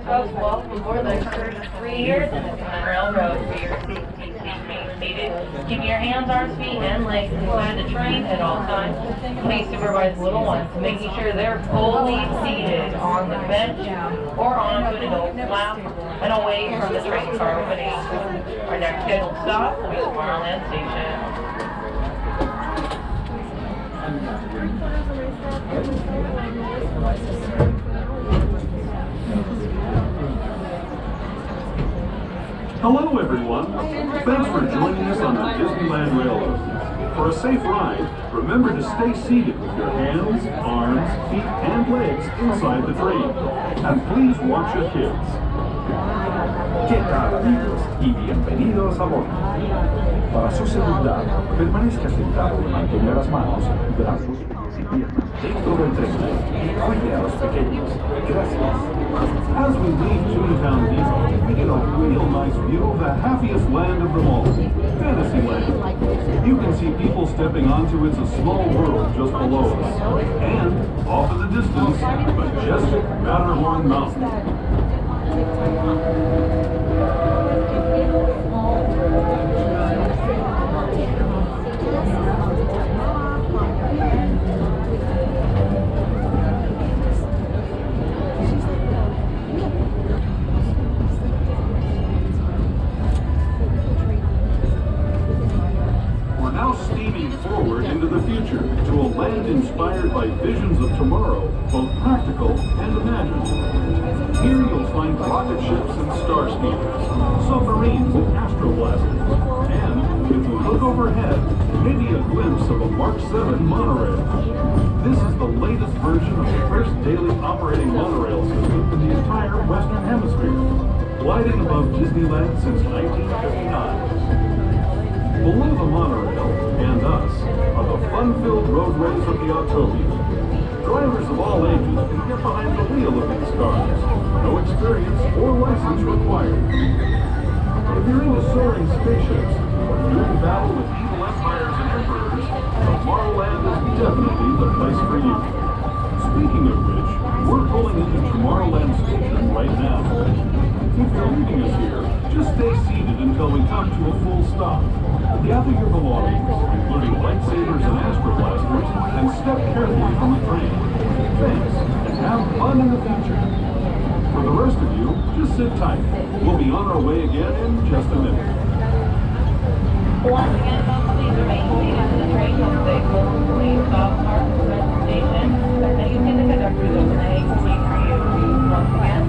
Folks, welcome aboard the first 3 years in the Toontown Railroad for your safety. Remain seated. Keep your hands, arms, feet, and legs inside the train at all times. Please supervise little ones, making sure they're fully seated on the bench or onto an adult lap and away from the train car opening. Our next scheduled stop will be Tomorrowland Station. Hello everyone! Thanks for joining us on the Disneyland Railroad. For a safe ride, remember to stay seated with your hands, arms, feet, and legs inside the train. And please watch your kids. ¿Qué tal, amigos? Y bienvenidos a bordo. Para su seguridad, permanezca sentado y mantenga las manos, brazos y piernas dentro del tren y cuide a los pequeños. Gracias. As we leave Toontown Disney, we get a real nice view of the happiest land of them all, Fantasyland. You can see people stepping onto It's a Small World just below us. And, off in the distance, majestic Matterhorn Mountain. We're now steaming forward into the future to a land inspired by visions of tomorrow, both practical and imagined. Here you'll find rocket ships and star speeders, submarines and astroblasters, and, if you look overhead, maybe a glimpse of a Mark 7 monorail. This is the latest version of the first daily operating monorail system in the entire Western Hemisphere, gliding above Disneyland since 1959. Below the monorail, and us, are the fun-filled roadways of the Autobus. Drivers of all ages can get behind the wheel of these cars. No experience or license required. If you're into soaring spaceships or doing battle with evil empires and emperors, Tomorrowland is definitely the place for you. Speaking of which, we're pulling into Tomorrowland Station right now. If you're leaving us here, just stay seated until we come to a full stop. Gather your belongings, including lightsabers and astroblasters, and step carefully from the train. Thanks, and have fun in the future. For the rest of you, just sit tight. We'll be on our way again in just a minute. Once again, folks, please remain seated in the train until they fully stop our station. And you see the conductors open the gate for you. Once again,